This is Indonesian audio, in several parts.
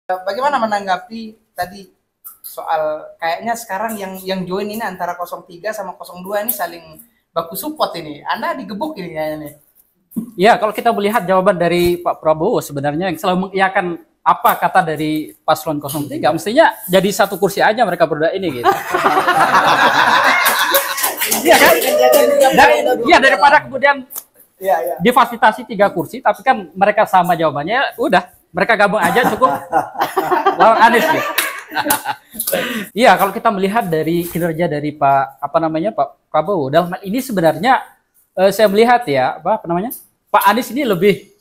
Bagaimana menanggapi tadi soal kayaknya sekarang yang join ini antara 03 sama 02 ini saling baku support ini. Anda digebuk ini kayaknya nih. Ya, kalau kita melihat jawaban dari Pak Prabowo sebenarnya yang selalu mengiyakan apa kata dari paslon 03, mestinya jadi satu kursi aja mereka berdua ini gitu. Iya kan? Iya, daripada kemudian difasilitasi 3 kursi, tapi kan mereka sama jawabannya, udah mereka gabung aja cukup lawan Anies gitu. Iya, kalau kita melihat dari kinerja dari Pak Pak Prabowo dalam hal ini sebenarnya saya melihat ya Pak Anies ini lebih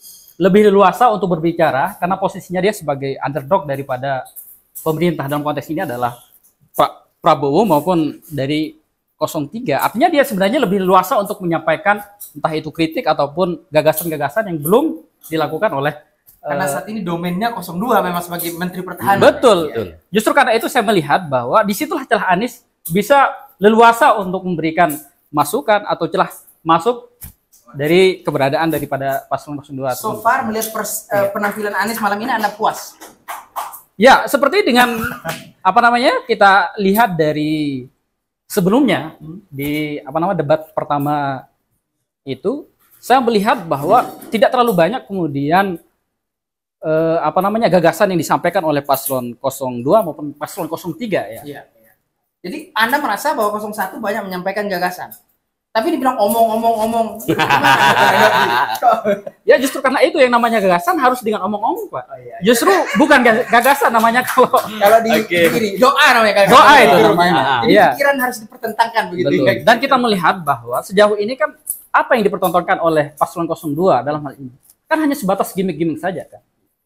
leluasa untuk berbicara karena posisinya dia sebagai underdog daripada pemerintah. Dalam konteks ini adalah Pak Prabowo maupun dari 03. Artinya dia sebenarnya lebih leluasa untuk menyampaikan entah itu kritik ataupun gagasan-gagasan yang belum dilakukan oleh karena saat ini domainnya 02 memang sebagai Menteri Pertahanan. Betul. Justru karena itu saya melihat bahwa disitulah celah Anies bisa leluasa untuk memberikan masukan atau celah masuk dari keberadaan daripada paslon 02. So far melihat penampilan Anies malam ini Anda puas? Ya, seperti dengan kita lihat dari sebelumnya di debat pertama itu, saya melihat bahwa tidak terlalu banyak kemudian gagasan yang disampaikan oleh paslon 02 maupun paslon 03 ya. Iya. Jadi Anda merasa bahwa 01 banyak menyampaikan gagasan. Tapi dibilang omong. Ya justru karena itu yang namanya gagasan harus dengan omong-omong, Pak. Oh, iya. Justru bukan gagasan namanya kalau di doa namanya doa itu namanya. Jadi pikiran harus dipertentangkan begitu. Betul. Dan kita melihat bahwa sejauh ini kan apa yang dipertontonkan oleh paslon 02 dalam hal ini kan hanya sebatas gimmick-gimmick saja kan.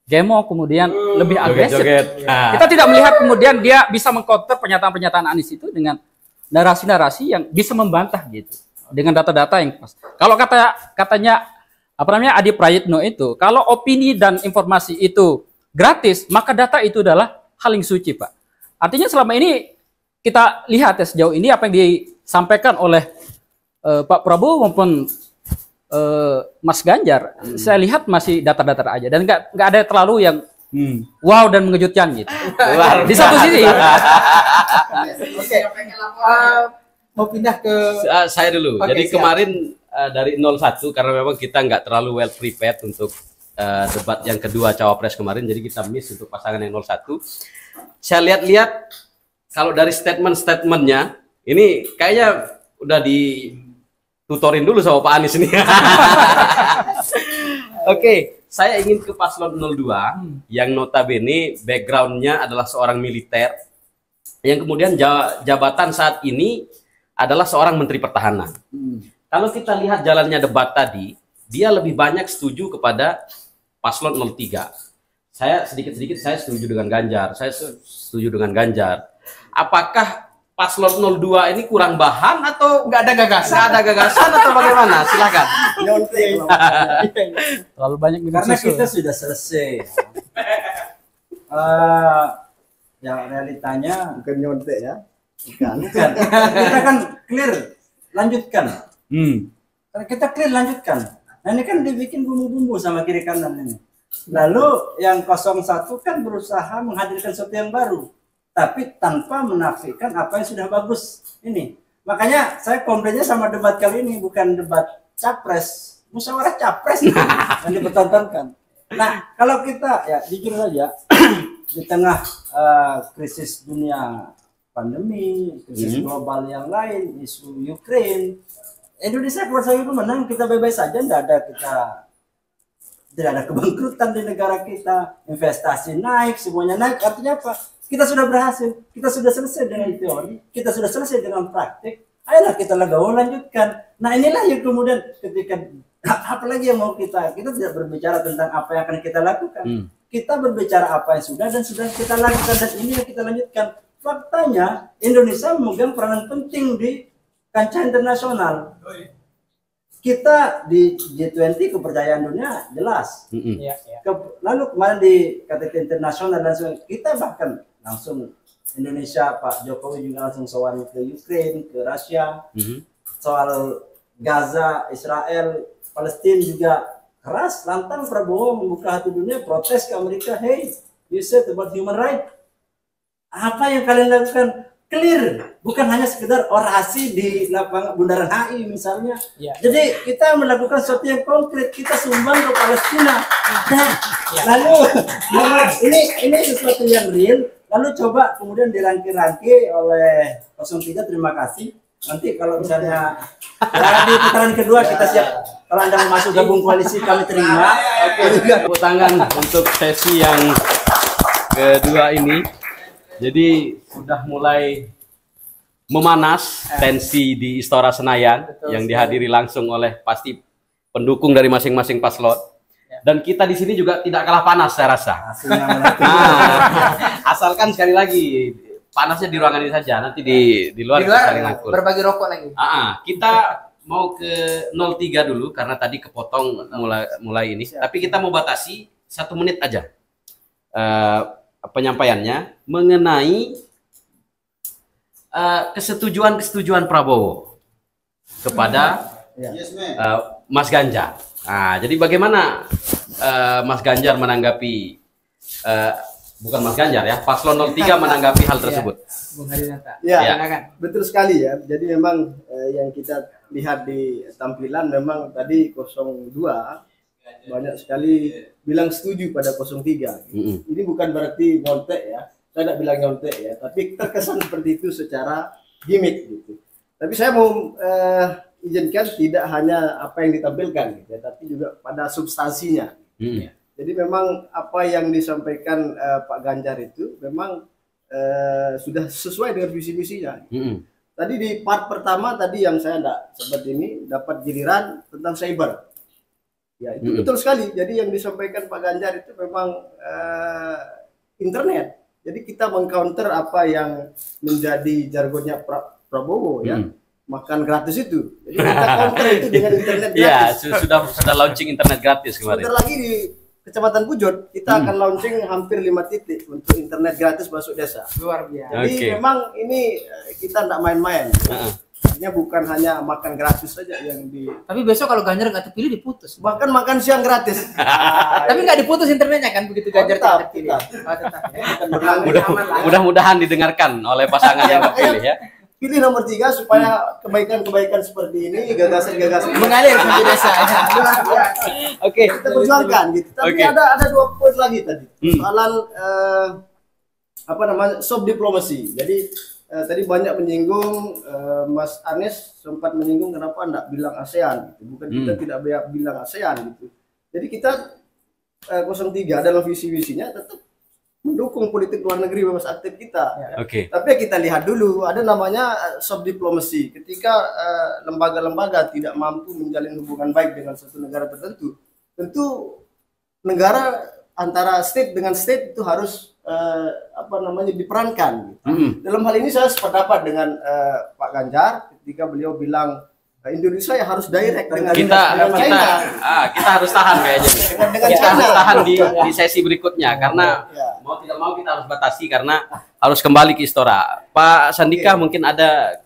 Demo kemudian lebih agresif. Kita tidak melihat kemudian dia bisa mengcounter pernyataan-pernyataan Anies itu dengan narasi-narasi yang bisa membantah gitu dengan data-data yang pas. Kalau katanya Adi Prayitno itu, kalau opini dan informasi itu gratis, maka data itu adalah hal yang suci, Pak. Artinya selama ini kita lihat ya sejauh ini apa yang disampaikan oleh Pak Prabowo maupun Mas Ganjar, saya lihat masih datar-datar aja dan nggak ada terlalu yang wow dan mengejutkan gitu. Di satu sisi. Oke. Mau pindah ke saya dulu. Jadi siap. Kemarin dari 01 karena memang kita nggak terlalu well prepared untuk debat yang kedua cawapres kemarin, jadi kita miss untuk pasangan yang 01. Saya lihat-lihat kalau dari statement-statementnya ini kayaknya udah tutorin dulu sama Pak Anies ini. Oke, saya ingin ke paslon 02 yang notabene backgroundnya adalah seorang militer yang kemudian jabatan saat ini adalah seorang Menteri Pertahanan. Kalau kita lihat jalannya debat tadi, dia lebih banyak setuju kepada paslon 03. Saya sedikit-sedikit saya setuju dengan Ganjar. Saya setuju dengan Ganjar. Apakah paslon 02 ini kurang bahan atau nggak ada gagasan? Nggak ada gagasan atau bagaimana? Silakan. Terlalu banyak karena kita sudah selesai. Ya realitanya bukan nyontek ya. Bukan. Kita kan clear, lanjutkan. Karena kita clear lanjutkan. Nah ini kan dibikin bumbu-bumbu sama kiri kanan ini. Lalu yang 01 kan berusaha menghadirkan sesuatu yang baru, tapi tanpa menafikan apa yang sudah bagus ini. Makanya saya komplainnya sama debat kali ini bukan debat capres, musyawarah capres yang dipertontonkan. Nah kalau kita ya jujur saja di tengah krisis dunia, pandemi, krisis global yang lain, isu Ukraine, Indonesia keluar itu menang, kita bebas saja, tidak ada kebangkrutan di negara kita, investasi naik, semuanya naik. Artinya apa? Kita sudah berhasil, kita sudah selesai dengan teori, kita sudah selesai dengan praktik. Ayolah kita legowo lanjutkan. Nah inilah yang kemudian ketika apalagi yang mau kita tidak berbicara tentang apa yang akan kita lakukan. Kita berbicara apa yang sudah dan sudah kita lakukan dan ini yang kita lanjutkan. Faktanya Indonesia memegang peranan penting di kancah internasional. Kita di G20 kepercayaan dunia jelas. Lalu kemarin di KTT internasional dan kita bahkan langsung Indonesia, Pak Jokowi juga langsung soal ke Ukraine, ke Rusia, soal Gaza, Israel, Palestina juga keras. Lantang Prabowo membuka hati dunia, protes ke Amerika, hey You said about human right. Apa yang kalian lakukan? Clear, bukan hanya sekedar orasi di lapangan Bundaran HI misalnya. Ya. Jadi kita melakukan sesuatu yang konkret, kita sumbang ke Palestina. Nah, lalu ini sesuatu yang real. Lalu coba kemudian dirangkai-rangkai oleh 03. Terima kasih. Nanti kalau misalnya di putaran kedua kita siap. Kalau Anda mau masuk gabung koalisi kami terima. Oke, tepuk tangan untuk sesi yang kedua ini. Jadi sudah mulai memanas tensi di Istora Senayan. Betul, yang dihadiri langsung oleh pasti pendukung dari masing-masing paslon. Dan kita di sini juga tidak kalah panas saya rasa. Asalkan sekali lagi panasnya di ruangan ini saja, nanti di luar kita saling angkul. Berbagi rokok lagi. Kita mau ke 03 dulu karena tadi kepotong mulai ini. Tapi kita mau batasi 1 menit aja. Penyampaiannya mengenai kesetujuan Prabowo kepada Mas Ganjar. Nah, jadi bagaimana Mas Ganjar menanggapi bukan Mas Ganjar ya, Paslon 03 menanggapi hal tersebut? Bung Hadinata. Ya, betul sekali ya. Jadi memang yang kita lihat di tampilan memang tadi 02 banyak sekali bilang setuju pada 03. Ini bukan berarti nyontek ya. Saya tidak bilang nyontek ya, tapi terkesan seperti itu secara gimmick gitu. Tapi saya mau izinkan tidak hanya apa yang ditampilkan gitu, ya, tapi juga pada substansinya. Jadi memang apa yang disampaikan Pak Ganjar itu memang sudah sesuai dengan visi misinya. Tadi di part pertama tadi yang saya tidak sempat ini dapat giliran tentang cyber. Ya itu betul sekali. Jadi yang disampaikan Pak Ganjar itu memang internet. Jadi kita mengcounter apa yang menjadi jargonnya Prabowo ya, makan gratis itu. Jadi kita counter itu dengan internet gratis. Ya sudah launching internet gratis kemarin. Sebentar lagi di Kecamatan Pujut kita akan launching hampir 5 titik untuk internet gratis masuk desa. Luar biasa. Jadi memang ini kita tidak main-main. Artinya bukan hanya makan gratis saja yang di. Tapi besok kalau Ganjar nggak terpilih diputus. Bahkan makan siang gratis. Tapi nggak diputus internetnya kan begitu Ganjar tetap, terpilih. Mudah-mudahan didengarkan oleh pasangan yang terpilih ya. Pilih nomor 3 supaya kebaikan-kebaikan seperti ini, gagasan-gagasan mengalir ke desa. Oke. Kita perjuangkan gitu. Tapi ada 2 poin lagi tadi. Soalan apa namanya soft diplomasi. Jadi tadi banyak menyinggung Mas Anies sempat menyinggung kenapa enggak bilang ASEAN gitu. Bukan kita tidak bilang ASEAN gitu. Jadi kita 03 dalam visi-visinya tetap mendukung politik luar negeri bebas aktif kita. Tapi kita lihat dulu ada namanya soft diplomacy. Ketika lembaga-lembaga tidak mampu menjalin hubungan baik dengan suatu negara tertentu, tentu negara antara state dengan state itu harus apa namanya diperankan. Dalam hal ini saya sependapat dengan Pak Ganjar ketika beliau bilang Indonesia ya harus direct dengan kita harus tahan kayaknya. Kita harus tahan di sesi berikutnya karena mau tidak mau kita harus batasi karena harus kembali ke Istora. Pak Sandika mungkin ada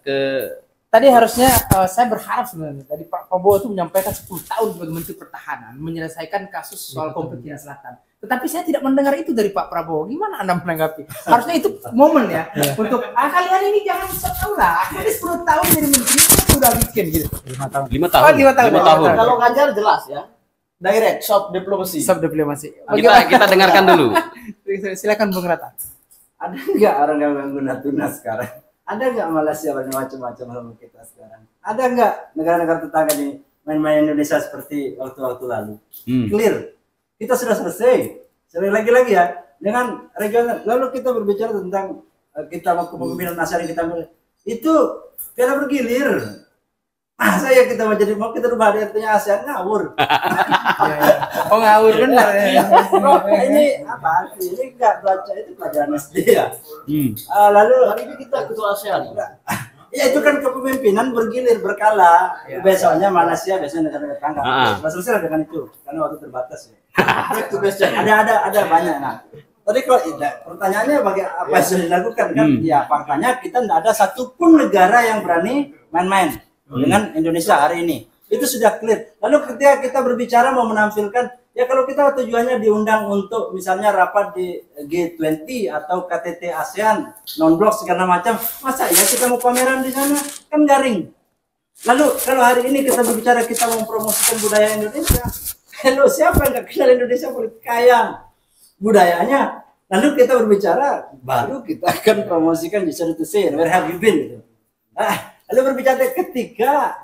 Tadi harusnya saya berharap sebenarnya tadi Pak Prabowo itu menyampaikan 10 tahun sebagai Menteri Pertahanan menyelesaikan kasus soal konflik Cina Selatan. Tetapi saya tidak mendengar itu dari Pak Prabowo. Gimana Anda menanggapi? Harusnya itu momen ya untuk kalian ini jangan tahu lah. Aku ini 10 tahun jadi menteri sudah bikin gitu. 5 tahun. 5 tahun. 5 tahun. Kalau Ganjar jelas ya. Direct soft diplomasi. Soft diplomasi. Kita dengarkan dulu. Silakan Bung Rata. Ada nggak orang yang ganggu Natuna sekarang? Ada nggak Malaysia macam-macam sama kita sekarang? Ada nggak negara-negara tetangga nih main-main Indonesia seperti waktu-waktu lalu? Clear. Kita sudah selesai. Sekali lagi ya dengan regional. Lalu kita berbicara tentang kita mau kepemimpinan nasional kita itu kita bergilir. Masa ya kita mau kita rubah artinya ASEAN ngawur. Oh ngawur benar ya. Ini apa? Ini enggak baca itu pelajaran SD ya. Lalu hari ini kita ketua ASEAN. Ya itu kan kepemimpinan bergilir berkala. Besoknya Malaysia, biasanya negara tetangga. Selesai dengan itu karena waktu terbatas ya. Itu biasanya ada banyak. Nah, tadi kalau pertanyaannya apa yang sudah dilakukan kan? Ya faktanya kita tidak ada satupun negara yang berani main-main dengan Indonesia hari ini. Itu sudah clear. Lalu ketika kita berbicara mau menampilkan Ya kalau kita tujuannya diundang untuk misalnya rapat di G20 atau KTT ASEAN, non-blok segala macam, masa ya kita mau pameran di sana? Kan garing. Lalu kalau hari ini kita berbicara kita mempromosikan budaya Indonesia, kalau siapa yang nggak kenal Indonesia politik kaya budayanya, lalu kita berbicara, baru kita akan promosikan di sana to say, where have you been? Gitu. Lalu berbicara ketika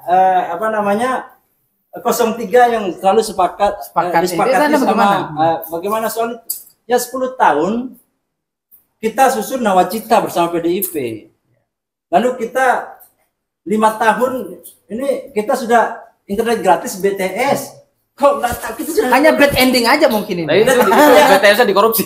03 yang selalu disepakati sama bagaimana soal ya 10 tahun kita susun nawacita bersama PDIP. Lalu kita 5 tahun ini kita sudah internet gratis BTS. Kok nggak tahu kita sudah Hanya bad ending aja mungkin ini. BTS-nya dikorupsi.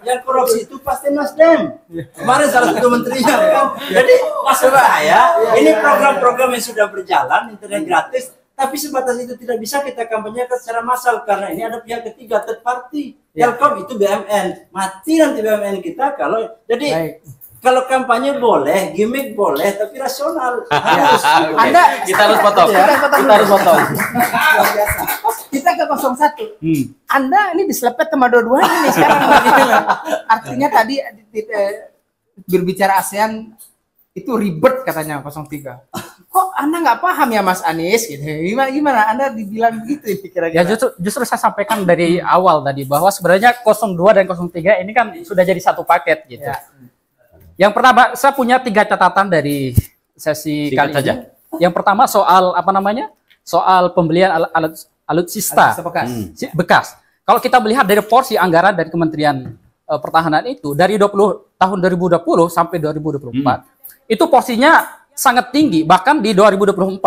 yang korupsi itu pasti Nasdem. Kemarin salah satu menterinya kan. Jadi maksud saya ini program-program yang sudah berjalan internet gratis, tapi sebatas itu tidak bisa kita kampanyekan secara massal karena ini ada pihak ketiga third party. Telkom itu BUMN. Mati nanti BUMN kita kalau jadi. Baik. Kalau kampanye boleh, gimmick boleh, tapi rasional. Harus. Anda Kita harus potong. Kita harus potong. Kita ke 01. Anda ini diselepet sama dua-duanya ini sekarang. Artinya tadi berbicara ASEAN itu ribet katanya 03. Kok Anda nggak paham ya Mas Anies? Gitu. Gimana? Anda dibilang begitu kira-kira? Ya justru saya sampaikan dari awal tadi bahwa sebenarnya 02 dan 03 ini kan sudah jadi satu paket gitu. Ya. Yang pertama, saya punya 3 catatan dari sesi kali ini. Yang pertama soal soal pembelian alutsista bekas. Kalau kita melihat dari porsi anggaran dari Kementerian Pertahanan itu dari tahun 2020 sampai 2024 itu porsinya sangat tinggi. Bahkan di 2024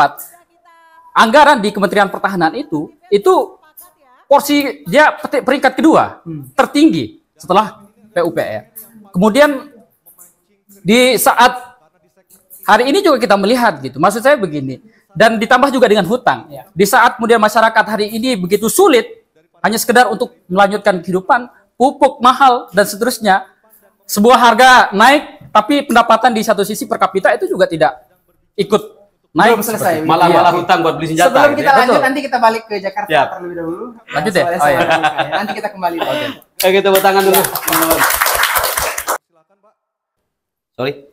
anggaran di Kementerian Pertahanan itu porsi dia peringkat kedua tertinggi setelah PUPR. Kemudian di saat hari ini juga kita melihat gitu, maksud saya begini, dan ditambah juga dengan hutang. Di saat kemudian masyarakat hari ini begitu sulit, hanya sekedar untuk melanjutkan kehidupan, pupuk mahal dan seterusnya, sebuah harga naik, tapi pendapatan di satu sisi per kapita itu juga tidak ikut naik. Belum selesai. Malah hutang buat beli senjata. Sebelum kita gitu. lanjut, nanti kita balik ke Jakarta terlebih dahulu. Lanjut ya? Oh, iya. Nanti kita kembali. Oke, kita tangan dulu. Sorry,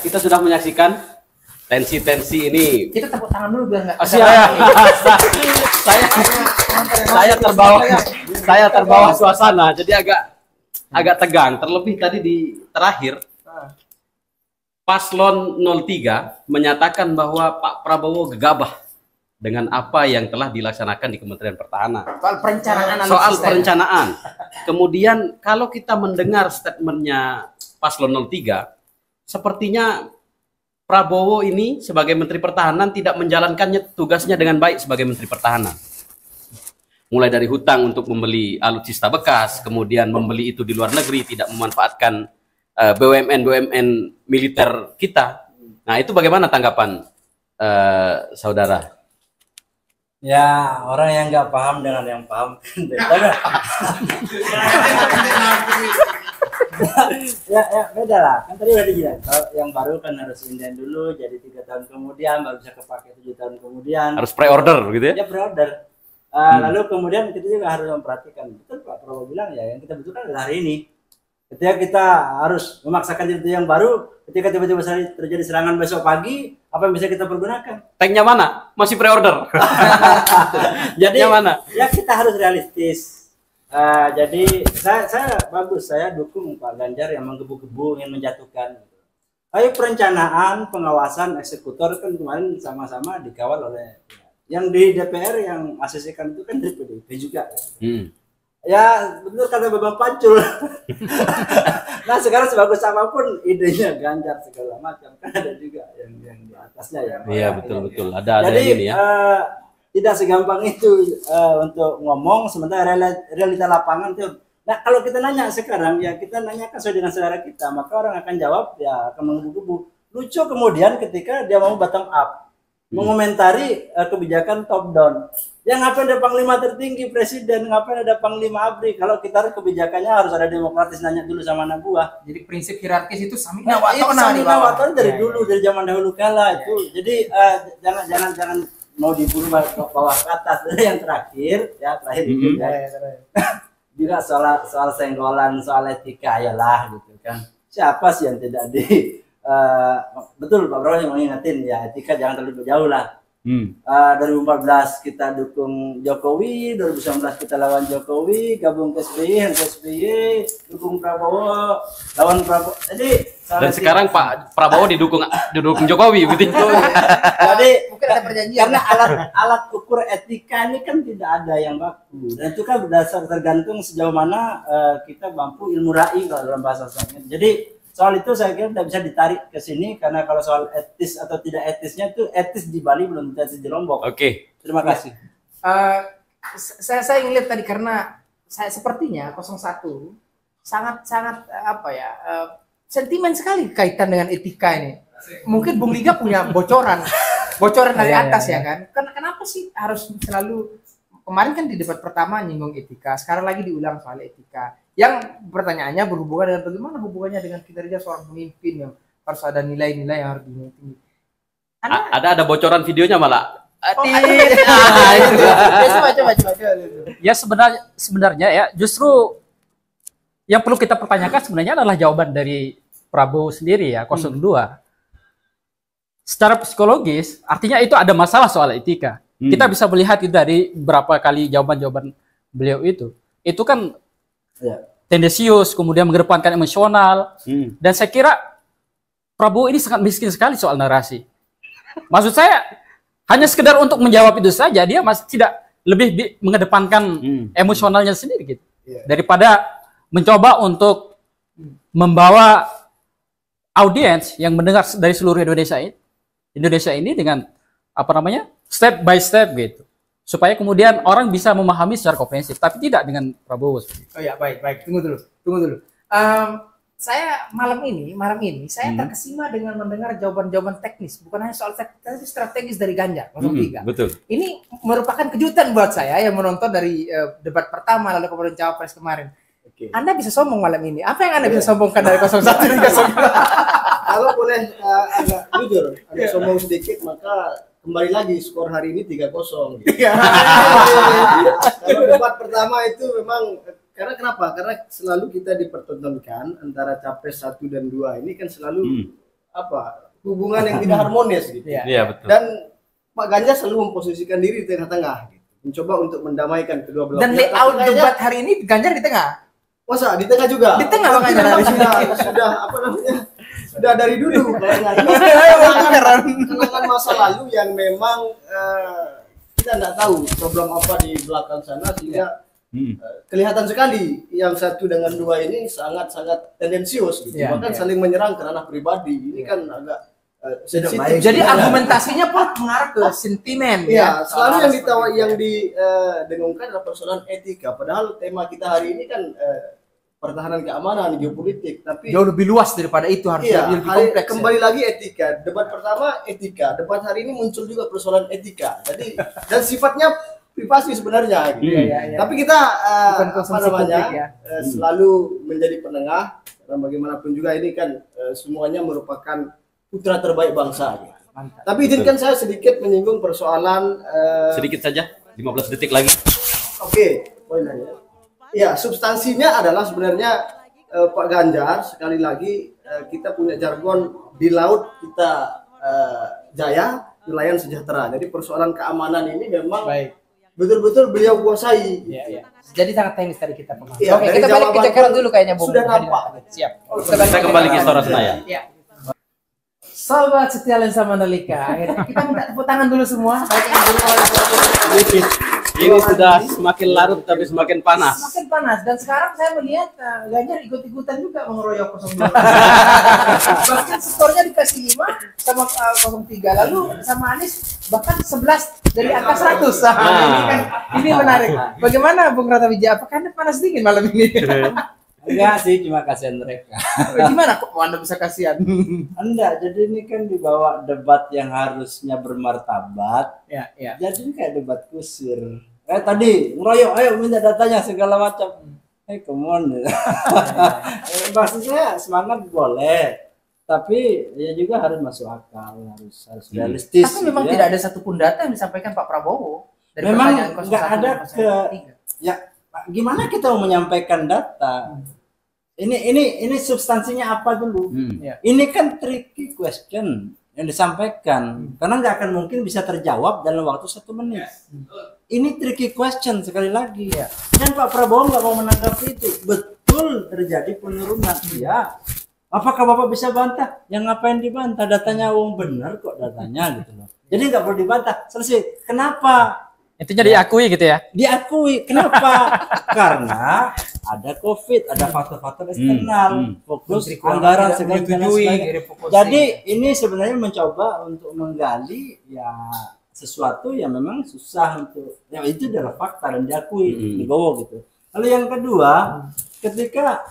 kita sudah menyaksikan tensi-tensi ini. Kita tepuk tangan dulu biar nggak. Saya terbawa suasana, jadi agak tegang. Terlebih tadi di terakhir, Paslon 03 menyatakan bahwa Pak Prabowo gegabah dengan apa yang telah dilaksanakan di Kementerian Pertahanan. Soal perencanaan. Kemudian kalau kita mendengar statementnya Paslon 03, sepertinya Prabowo ini sebagai Menteri Pertahanan tidak menjalankannya tugasnya dengan baik sebagai Menteri Pertahanan. Mulai dari hutang untuk membeli alutsista bekas, kemudian membeli itu di luar negeri, tidak memanfaatkan BUMN militer kita. Nah, itu bagaimana tanggapan saudara? Ya, orang yang nggak paham dengan yang paham. ya beda lah, kan tadi udah dijelaskan. Kalau yang baru kan harus inden dulu, jadi 3 tahun kemudian baru bisa kepake 7 tahun kemudian. Harus pre-order gitu ya? Ya pre-order. Lalu kemudian kita juga harus memperhatikan, betul Pak Prabowo bilang ya, yang kita butuhkan adalah hari ini. Ketika kita harus memaksakan diri yang baru, ketika tiba-tiba terjadi serangan besok pagi, apa yang bisa kita pergunakan? Tanknya mana? Masih pre-order. Jadi mana? Ya kita harus realistis. Jadi saya dukung Pak Ganjar yang menggebu-gebu ingin menjatuhkan. Tapi perencanaan, pengawasan, eksekutor kan kemarin sama-sama dikawal oleh yang di DPR yang asesikan itu kan dari PDIP juga. Ya benar kata Bambang Pacul. Nah sekarang sebagus apapun idenya Ganjar segala macam kan ada juga yang di atasnya ya. Iya betul. Ada jadi, ini ya. Tidak segampang itu untuk ngomong, sementara realita lapangan itu. Nah kalau kita nanya sekarang ya kita nanyakan sesuai dengan selera kita, maka orang akan jawab ya akan menggebu-gebu. Lucu kemudian ketika dia mau bottom up, mengomentari kebijakan top down. Yang ngapain ada panglima tertinggi presiden, ngapain ada panglima ABRI? Kalau kita kebijakannya harus ada demokratis, nanya dulu sama anak buah. Jadi prinsip hierarkis itu Samina Watona dari dulu, dari zaman dahulu kala itu. Jadi jangan mau diburu ke bawah ke atas. Yang terakhir itu ya. Juga soal senggolan, soal etika ayolah gitu kan. Siapa sih yang tidak betul Pak Bro yang mengingatin ya, etika jangan terlalu jauh lah. 2014 kita dukung Jokowi, 2019 kita lawan Jokowi, gabung ke SBY, dukung Prabowo, lawan Prabowo. Jadi dan sekarang Pak Prabowo didukung Jokowi begitu. Jadi Mungkin ada perjanjian. karena alat ukur etika ini kan tidak ada yang baku, dan itu kan berdasar tergantung sejauh mana kita mampu ilmu ra'i kalau dalam bahasa Slang. Jadi soal itu saya kira tidak bisa ditarik ke sini, karena kalau soal etis atau tidak etisnya itu etis di Bali belum etis di Lombok. Oke. Terima kasih. Saya ingin lihat tadi karena saya sepertinya 01 sangat sentimen sekali kaitan dengan etika ini. Mungkin Bung Liga punya bocoran dari atas ya kan. Kenapa sih harus selalu, kemarin kan di debat pertama nyinggung etika, sekarang lagi diulang soal etika. Yang pertanyaannya berhubungan dengan bagaimana hubungannya dengan kinerja seorang pemimpin yang harus ada nilai-nilai yang harus tinggi. Ada bocoran videonya malah. Coba. Ya sebenarnya ya justru yang perlu kita pertanyakan sebenarnya adalah jawaban dari Prabowo sendiri ya 02. Secara psikologis artinya itu ada masalah soal etika. Kita bisa melihat itu dari berapa kali jawaban-jawaban beliau itu. Itu kan tendensius, kemudian mengedepankan emosional, dan saya kira Prabowo ini sangat miskin sekali soal narasi. Maksud saya hanya sekedar untuk menjawab itu saja, dia masih tidak lebih mengedepankan emosionalnya sendiri gitu, daripada mencoba untuk membawa audiens yang mendengar dari seluruh Indonesia ini dengan step by step gitu. Supaya kemudian orang bisa memahami secara komprehensif, tapi tidak dengan Prabowo. Oh ya, baik. Tunggu dulu. Saya malam ini saya terkesima dengan mendengar jawaban-jawaban teknis, bukan hanya soal teknis, strategis dari Ganjar 03. Betul. Ini merupakan kejutan buat saya yang menonton dari debat pertama lalu kemudian cawapres kemarin. Anda bisa sombong malam ini. Apa yang Anda bisa sombongkan dari 01 hingga 09? Kalau boleh agak jujur, agak sombong sedikit, maka kembali lagi skor hari ini 3-0 gitu. Kalau debat pertama itu memang karena kenapa? Karena selalu kita dipertontonkan antara capres 1 dan 2 ini kan selalu hubungan yang tidak harmonis gitu. Iya, betul. Dan Pak Ganjar selalu memposisikan diri di tengah-tengah gitu. Mencoba untuk mendamaikan kedua belah Dan layout debat hari ini Ganjar di tengah. Masa di tengah juga? Di tengah Bang Ganjar. Sudah dari dulu kenangan masa lalu yang memang kita tidak tahu problem apa di belakang sana sehingga kelihatan sekali yang 1 dengan 2 ini sangat tendensius gitu. Bahkan saling menyerang ke ranah pribadi. Ini kan agak sensitif. Jadi argumentasinya pun mengarah ke sentimen. Selalu yang didengungkan adalah persoalan etika. Padahal tema kita hari ini kan pertahanan keamanan, geopolitik, tapi jauh lebih luas daripada itu, harusnya lebih kompleks. Kembali lagi etika. Debat pertama etika, debat hari ini muncul juga persoalan etika. Jadi dan sifatnya privasi sebenarnya. Gitu. Tapi kita selalu menjadi penengah. Dan bagaimanapun juga ini kan semuanya merupakan putra terbaik bangsa. Gitu. Tapi izinkan saya sedikit menyinggung persoalan. Sedikit saja, 15 detik lagi. Oke, poinnya. Ya, substansinya adalah sebenarnya Pak Ganjar, sekali lagi kita punya jargon di laut kita jaya, nelayan sejahtera. Jadi persoalan keamanan ini memang betul-betul beliau kuasai. Jadi sangat teknis tadi kita paham. Oke, kita balik ke Jakarta dulu kayaknya, Bung. Sudah nampak. Siap. Kita kembali ke Istora Senayan. Sahabat setia Lensa Mandalika, kita minta tepuk tangan dulu semua. Ini sudah semakin larut tapi semakin panas. Semakin panas, dan sekarang saya melihat Ganjar ikut-ikutan juga mengeroyok 02. Bahkan skornya dikasih 5 sama 03, lalu sama Anies bahkan 11 dari angka 100. Ini menarik. Bagaimana Bung Rata Wijaya? Apakah Anda panas dingin malam ini? Enggak sih, cuma kasihan mereka. Gimana kok Anda bisa kasihan? Enggak, jadi ini kan dibawa debat yang harusnya bermartabat. Jadi ini kayak debat kusir. Tadi ngeroyok, ayo minta datanya segala macam. Come on. Maksudnya semangat boleh, tapi ya juga harus masuk akal, harus realistis. Tapi memang gitu tidak ada satupun data yang disampaikan Pak Prabowo dari memang pertanyaan 01 nggak ada dan 03. ya gimana kita mau menyampaikan data? Ini substansinya apa dulu? Ya. Ini kan tricky question yang disampaikan karena nggak akan mungkin bisa terjawab dalam waktu 1 menit. Ini tricky question sekali lagi ya. Dan Pak Prabowo nggak mau menanggapi itu. Betul terjadi penurunan ya. Apakah Bapak bisa bantah? Yang ngapain dibantah? Datanya benar kok datanya gitu loh. Jadi nggak perlu dibantah. Selesai. Kenapa? Intinya diakui gitu ya. Diakui. Kenapa? Karena ada COVID, ada faktor-faktor eksternal, fokus anggaran segala sebagainya. Jadi ini sebenarnya mencoba untuk menggali ya sesuatu yang memang susah untuk ya itu adalah fakta dan diakui digowo gitu. Lalu yang kedua, ketika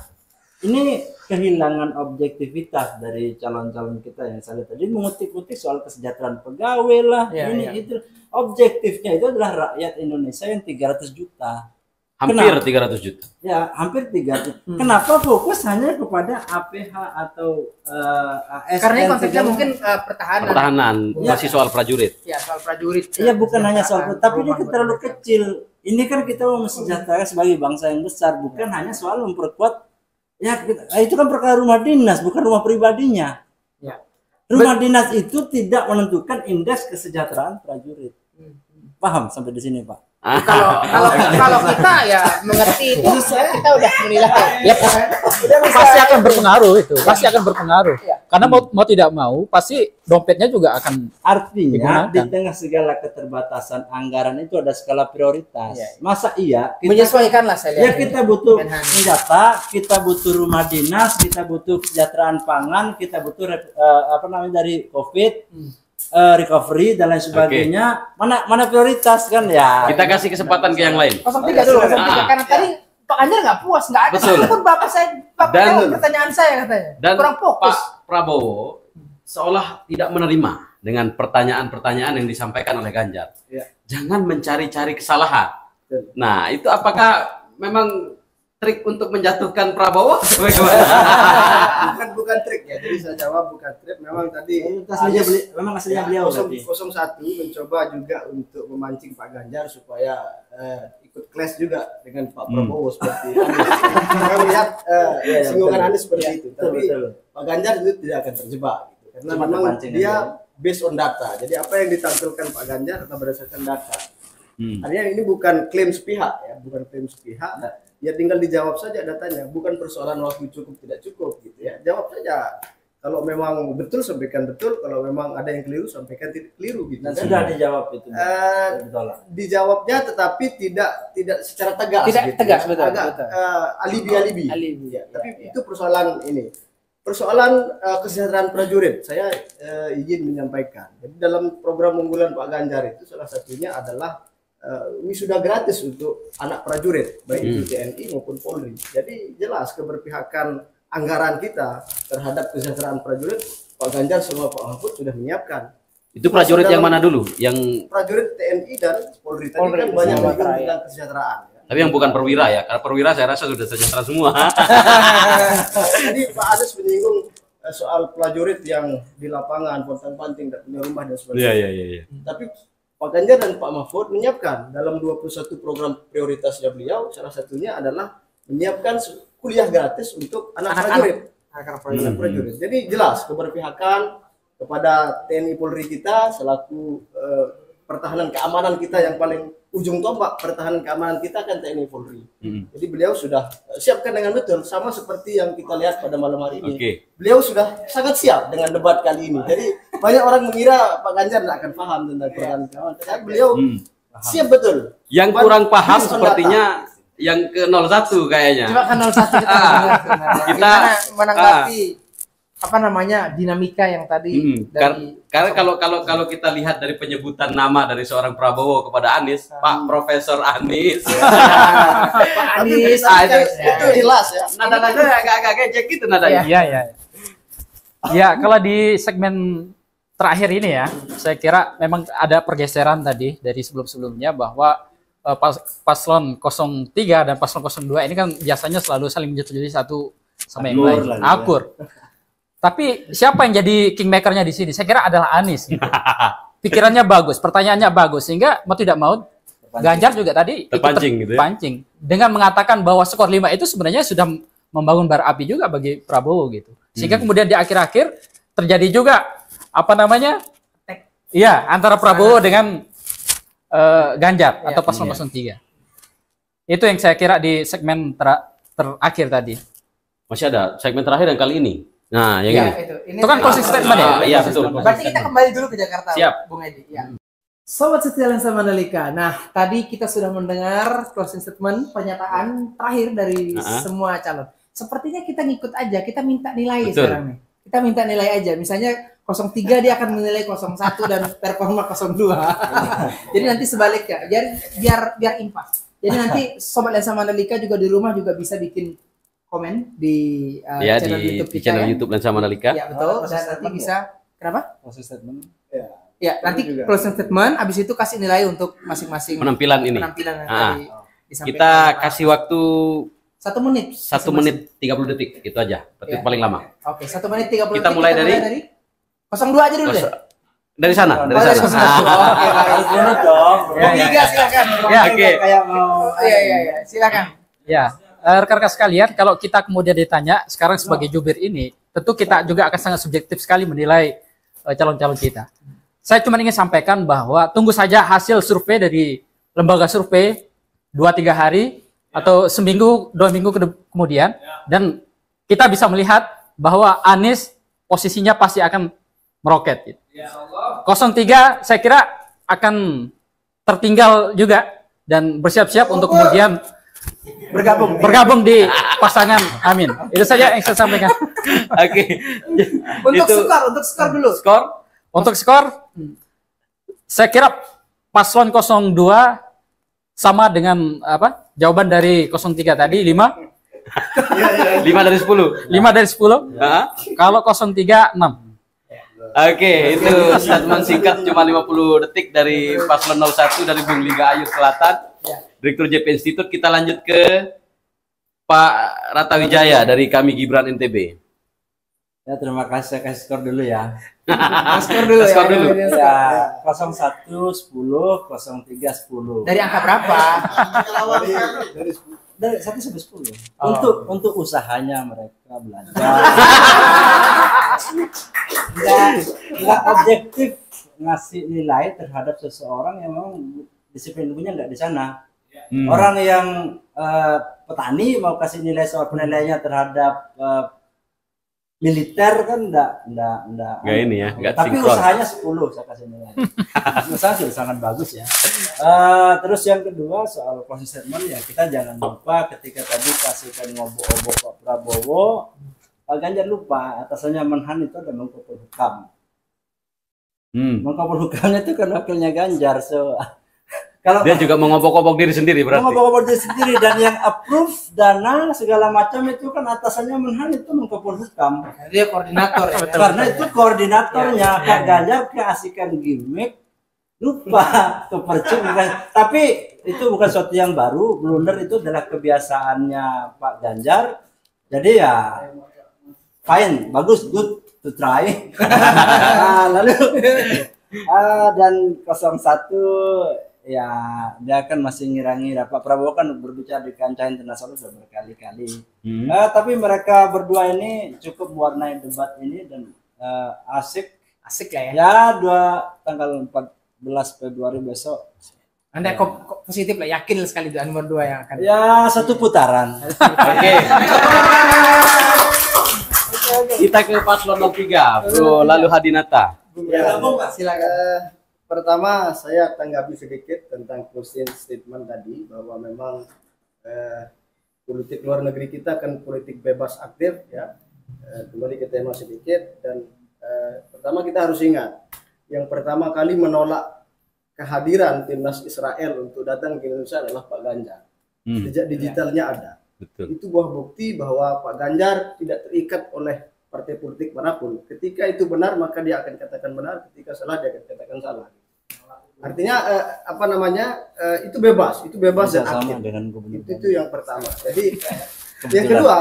ini kehilangan objektivitas dari calon-calon kita yang saya lihat tadi mengutip-utip soal kesejahteraan pegawai lah, itu objektifnya itu adalah rakyat Indonesia yang 300 juta. Hampir 300 juta. Ya, hampir 300. Kenapa fokus hanya kepada APH atau ASN? Karena konteksnya mungkin pertahanan. Pertahanan, masih soal prajurit. Ya, soal prajurit. Iya, bukan hanya soal tapi ini kan terlalu kecil. Ini kan kita mau mensejahterakan sebagai bangsa yang besar, bukan hanya soal memperkuat. Ya, itu kan perkara rumah dinas, bukan rumah pribadinya. Ya. Rumah dinas itu tidak menentukan indeks kesejahteraan prajurit. Paham sampai di sini, Pak? Kalau kita ya mengerti itu, kita udah menilai. Ya, pasti akan berpengaruh itu, pasti akan berpengaruh. Karena mau tidak mau, pasti dompetnya juga akan artinya digunakan. Di tengah segala keterbatasan anggaran itu ada skala prioritas. Masa iya kita, menyesuaikan lah saya lihat. Ya kita butuh senjata, kita butuh rumah dinas, kita butuh kesejahteraan pangan, kita butuh dari COVID. Recovery dan lain sebagainya. Mana prioritas kan ya. Kita kasih kesempatan ke yang lain. 03 dulu, 03 karena tadi Pak Ganjar nggak puas, nggak ada satupun pertanyaan saya katanya. Dan kurang fokus. Pak Prabowo seolah tidak menerima dengan pertanyaan-pertanyaan yang disampaikan oleh Ganjar. Jangan mencari-cari kesalahan. Nah, itu apakah memang trik untuk menjatuhkan Prabowo? bukan trik ya. Jadi saya jawab bukan trik. Memang tadi memang aslinya beliau 01 mencoba juga untuk memancing Pak Ganjar supaya ikut clash juga dengan Pak Prabowo seperti Anies. Kita melihat singgungan Anies seperti itu. Tapi Pak Ganjar itu tidak akan terjebak gitu. Karena memang dia based on data. Jadi apa yang ditampilkan Pak Ganjar adalah berdasarkan data. Artinya ini bukan klaim sepihak ya, bukan klaim sepihak. Ya tinggal dijawab saja datanya, bukan persoalan waktu cukup tidak cukup gitu ya. Jawab saja. Kalau memang betul sampaikan betul, kalau memang ada yang keliru sampaikan tidak keliru gitu. Dan sudah dijawab itu. Dijawabnya tetapi tidak secara tegas. Tidak gitu. tegas betul. Agak alibi. Ya, tapi itu persoalan ini. Persoalan kesejahteraan prajurit, saya izin menyampaikan. Jadi dalam program unggulan Pak Ganjar itu salah satunya adalah wisuda gratis untuk anak prajurit, baik itu TNI maupun Polri. Jadi jelas keberpihakan anggaran kita terhadap kesejahteraan prajurit, Pak Ganjar sama Pak Mahfud sudah menyiapkan. Itu prajurit yang mana dulu? Yang prajurit TNI dan Polri tadi kan banyak tentang kesejahteraan. Tapi yang bukan perwira ya, karena perwira saya rasa sudah sejahtera semua. Jadi Pak Anies menyinggung soal prajurit yang di lapangan, pontang-panting, tidak punya rumah dan sebagainya. Iya. Tapi Pak Ganjar dan Pak Mahfud menyiapkan dalam 21 program prioritasnya beliau, salah satunya adalah menyiapkan kuliah gratis untuk anak prajurit. Jadi jelas keberpihakan kepada TNI Polri kita selaku pertahanan keamanan kita yang paling ujung tombak pertahanan keamanan kita kan TNI Polri. Jadi beliau sudah siapkan dengan betul, sama seperti yang kita lihat pada malam hari ini. Beliau sudah sangat siap dengan debat kali ini. Jadi banyak orang mengira Pak Ganjar tidak akan paham tentang pertahanan keamanan. Tapi beliau siap betul. Yang kurang paham sepertinya yang ke 01 kayaknya. Coba kan 01 kita menanggapi apa namanya dinamika yang tadi karena kalau kita lihat dari penyebutan nama dari seorang Prabowo kepada Anies, Pak Profesor Anies, Pak Anies, itu jelas ya. Nada-nada agak gejek gitu nadanya. Iya. Ya, kalau di segmen terakhir ini ya, saya kira memang ada pergeseran tadi dari sebelum-sebelumnya bahwa paslon 03 dan paslon 02 ini kan biasanya selalu saling menyetujui satu sama yang lain. Akur. Tapi siapa yang jadi kingmakernya di sini? Saya kira adalah Anies. Pikirannya bagus, pertanyaannya bagus, sehingga mau tidak mau Ganjar juga tadi terpancing gitu ya? terpancing dengan mengatakan bahwa skor 5 itu sebenarnya sudah membangun bara api juga bagi Prabowo gitu. Sehingga kemudian di akhir-akhir terjadi juga apa namanya? Iya, antara Prabowo dengan Ganjar atau paslon 03. Itu yang saya kira di segmen terakhir tadi. Masih ada segmen terakhir yang kali ini. Nah, yang Ya, ini. itu Itu kan closing statement ya? Iya, betul. Berarti kita kembali dulu ke Jakarta, Siap. Bung Edi. Ya. Sobat Setia Lensa Mandalika. Nah, tadi kita sudah mendengar closing statement, pernyataan terakhir dari semua calon. Sepertinya kita ngikut aja, kita minta nilai sekarang nih. Kita minta nilai aja. Misalnya 03 dia akan menilai 01 dan performa 02. Jadi nanti sebaliknya, biar impas. Jadi nanti Sobat Lensa Mandalika juga di rumah juga bisa bikin komen di channel YouTube kita, di channel YouTube Lensa Mandalika. Ya betul. Dan nanti bisa kenapa? Closing statement. Ya, nanti closing statement, habis itu kasih nilai untuk masing-masing Penampilan ini. Penampilan yang tadi disampaikan. Kita kasih waktu 1 menit. 1 menit 30 detik, itu aja. Detik paling lama. Oke, 1 menit 30 Kita detik. mulai dari 02 aja dulu deh. Dari sana, dari Dari sana. Oke, baik. dong. Tiga silakan. Ya, oke. Kayak mau Iya, silakan. Ya, rekan-rekan sekalian, kalau kita kemudian ditanya sekarang sebagai jubir ini, tentu kita juga akan sangat subjektif sekali menilai calon-calon kita. Saya cuma ingin sampaikan bahwa tunggu saja hasil survei dari lembaga survei 2-3 hari atau seminggu, 2 minggu kemudian, dan kita bisa melihat bahwa Anies posisinya pasti akan meroket. Gitu. 03 saya kira akan tertinggal juga dan bersiap-siap untuk kemudian bergabung di pasangan Amin. Itu saja yang saya sampaikan. Oke. Untuk skor dulu. Untuk skor, saya kira paslon 02 sama dengan apa? Jawaban dari 03 tadi 5. 5 dari 10. 5 dari 10. Kalau 03 6. Oke, itu statement singkat cuma 50 detik dari paslon 01 dari Bung Liga Ayu Selatan. Direktur JP Institute. Kita lanjut ke Pak Rata Wijaya dari kami Gibran NTB. Ya, terima kasih. Saya kasih skor dulu ya. Skor dulu Skor dulu. Ya, 01 10, 03 10. Dari angka berapa? Dari 1 sampai 10. Untuk usahanya mereka belajar. Enggak objektif ngasih nilai terhadap seseorang yang memang disiplin ilmunya enggak di sana. Orang yang petani mau kasih nilai soal penilaiannya terhadap militer kan enggak ini ya, enggak tapi sinkron. usahanya 10 saya kasih nilai. Usaha sudah sangat bagus ya. Terus yang kedua soal closing statement ya, kita jangan lupa ketika tadi kasihkan ngobok-ngobok Pak Prabowo, Pak Ganjar lupa atasannya Menhan itu ada Menko Polhukam. Menko Polhukamnya itu kan wakilnya Ganjar, so kalau dia juga mengobok-obok diri sendiri berarti. Mengobok-obok diri sendiri, dan yang approve dana segala macam itu kan atasannya Menhan itu Menko Polhukam. Dia koordinator ya. Karena itu koordinatornya. Pak Ganjar keasikan gimmick, lupa kepercuk. Tapi itu bukan sesuatu yang baru. Blunder itu adalah kebiasaannya Pak Ganjar. Jadi ya fine, bagus, good to try. Lalu dan 01 ya dia kan masih ngira-ngira. Pak Prabowo kan berbicara di kancah internasional sudah berkali-kali. Tapi mereka berdua ini cukup mewarnai debat ini dan asik lah ya. Ya, tanggal 14 Februari besok. Anda kok positif lah, yakin sekali dengan nomor 2 yang akan. Ya, 1 putaran. Oke. Kita ke paslon 03, Bro Lalu Hadinata. Ya, silakan. Pertama saya tanggapi sedikit tentang closing statement tadi, bahwa memang politik luar negeri kita kan politik bebas aktif ya. Kembali ke tema sedikit, dan pertama kita harus ingat, yang pertama kali menolak kehadiran timnas Israel untuk datang ke Indonesia adalah Pak Ganjar. Jejak digitalnya ada. Betul. Itu buah bukti bahwa Pak Ganjar tidak terikat oleh partai politik manapun. Ketika itu benar maka dia akan katakan benar, ketika salah dia akan katakan salah. Artinya itu bebas dan aktif. Dengan Itu yang pertama. Jadi yang kedua,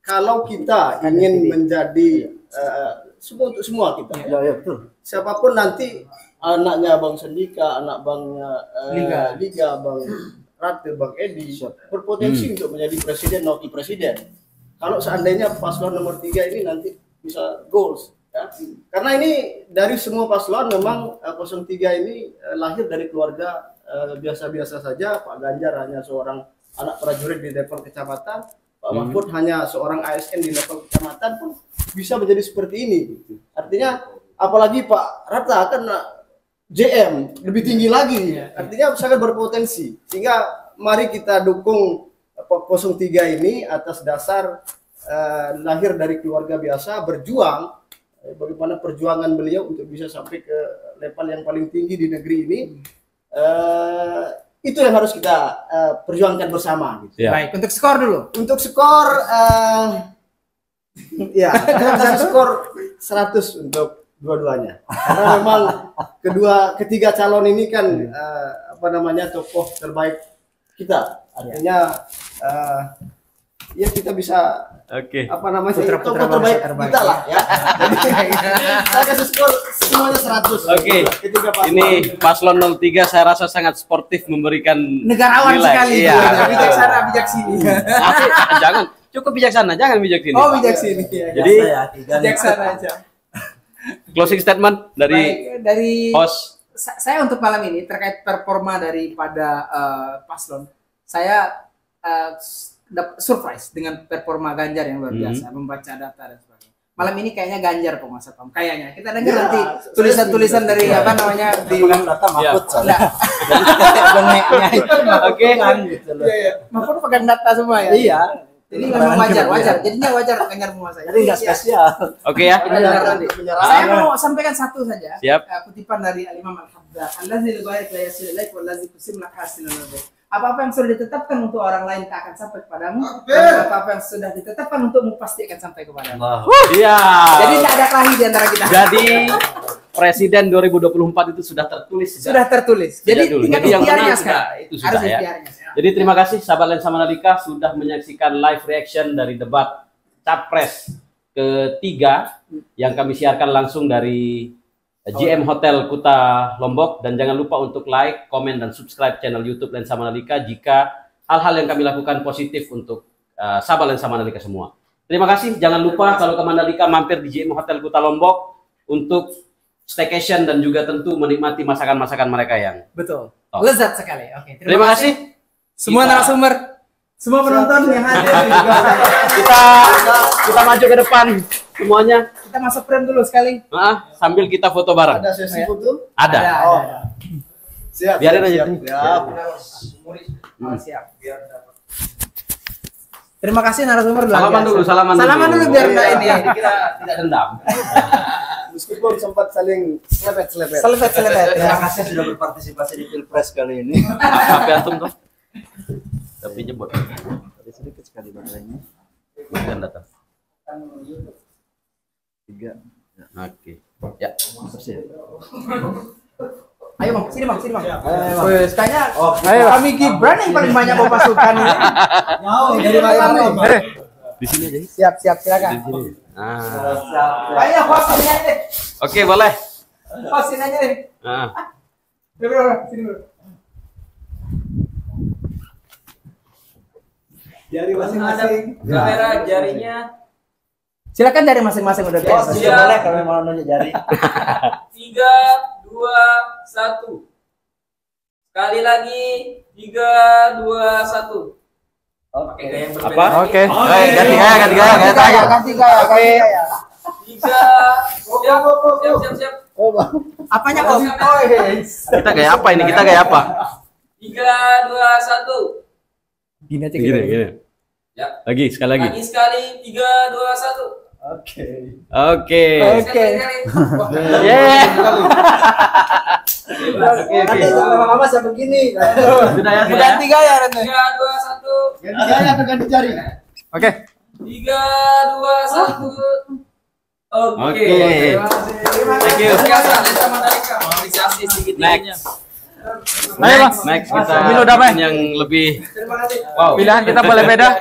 kalau kita ingin menjadi semua untuk semua kita. Ya betul. Siapapun nanti anaknya Bang Sendika, anak Bangnya Liga, Bang Rate, Bang Edi berpotensi untuk menjadi presiden, wakil presiden. Kalau seandainya paslon nomor 3 ini nanti bisa goals, ya. Karena ini dari semua paslon memang 03 ini lahir dari keluarga biasa-biasa saja. Pak Ganjar hanya seorang anak prajurit di level kecamatan, Pak Mahfud hanya seorang ASN di level kecamatan pun bisa menjadi seperti ini. Artinya apalagi Pak Rata kan JM lebih tinggi lagi, artinya sangat berpotensi. Sehingga mari kita dukung 03 ini atas dasar lahir dari keluarga biasa, berjuang, bagaimana perjuangan beliau untuk bisa sampai ke level yang paling tinggi di negeri ini. Itu yang harus kita perjuangkan bersama. Gitu. Ya. Baik, untuk skor dulu. Untuk skor, ya, saya kasih skor 100 untuk dua-duanya. Karena memang ketiga calon ini kan tokoh terbaik kita. Artinya ya kita bisa tokoh terbaik kita lah ya. Jadi saya kasih skor semuanya 100. Oke. Ini paslon 03 saya rasa sangat sportif memberikan negarawan nilai. Sekali. Iya. Bijaksana, bijaksini. Jangan, cukup bijaksana, jangan bijaksini. Oh, bijaksini. Jadi bijaksana aja. Closing statement dari host. Saya untuk malam ini terkait performa daripada paslon, saya surprise dengan performa Ganjar yang luar biasa, membaca data dan sebagainya. Malam ini kayaknya Ganjar Mas Satpam. Kayaknya kita dengar nanti tulisan-tulisan dari di data Mahfud. Oke. Mahfud pegang data semua ya. Iya. Jadi memang wajar. Jadinya wajar Ganjar menguasai. Jadi nggak spesial. Oke ya. Saya mau sampaikan satu saja. Siap. Kutipan dari Al-Imam Al-Haddad. Allazi yubarik la yasil ilaik wallazi tusimlak hasilun nabi. Apa-apa yang sudah ditetapkan untuk orang lain tak akan sampai kepadamu, dan apa-apa yang sudah ditetapkan untukmu pasti akan sampai kepadamu. Iya. Jadi tidak ada kelahi di antara kita. Jadi Presiden 2024 itu sudah tertulis. Sudah tertulis. Jadi tinggal ikhtiarnya sekarang. Itu sudah ya. Jadi terima kasih sahabat Lensa Manalika sudah menyaksikan live reaction dari debat Capres ketiga yang kami siarkan langsung dari GM Hotel Kuta Lombok, dan jangan lupa untuk like, komen, dan subscribe channel YouTube Lensa Manalika jika hal-hal yang kami lakukan positif untuk sahabat Lensa Manalika semua. Terima kasih. Jangan lupa kalau ke Mandalika mampir di GM Hotel Kuta Lombok untuk staycation dan juga tentu menikmati masakan-masakan mereka yang betul lezat sekali. Oke, terima kasih semua narasumber, semua penonton yang hadir. kita maju ke depan semuanya. Kita masuk frame dulu sekali. Sambil kita foto bareng. Ada sesi foto? Ada. Siap. Biarin aja. Siap. Terima kasih narasumber. Salaman dulu biar enggak ini. Kita tidak dendam. Meskipun sempat saling selepet. Terima kasih sudah berpartisipasi di Pilpres kali ini. Tapi antum tuh. Tapi jebot. Tadi sedikit sekali baterainya. Dan datang. 3. Oke. Ya. Ayo bang, sini bang. Wes, kayaknya kami Gibran yang paling banyak bawa pasukan ini. Di sini aja. Siap, silakan. Di sini. Kayaknya host ini aja deh. Oke, boleh. Host ini aja deh. Sini dulu. Jari masing-masing. Kamera jarinya. Silakan jari masing-masing udah biasa. Boleh kalau mau nunjuk jari. 3, 2, 1. Sekali lagi 3, 2, 1. Pakai gaya yang berbeda. Apa? Oke. Ganti gaya. 3. Siap. Apanya kok? Kita gaya apa ini? Kita gaya apa? 3, 2, 1. Gini aja. Gini. Ya. Lagi, sekali lagi. 3, 2, 1. Oke. Lama-lama saya begini. Sudah ya. Ganti gaya. 3, 2, 1. Ganti gaya atau ganti jari? Oke. 3, 2, 1. Oke. Thank you. Next kita yang lebih. Wow. Pilihan kita boleh beda.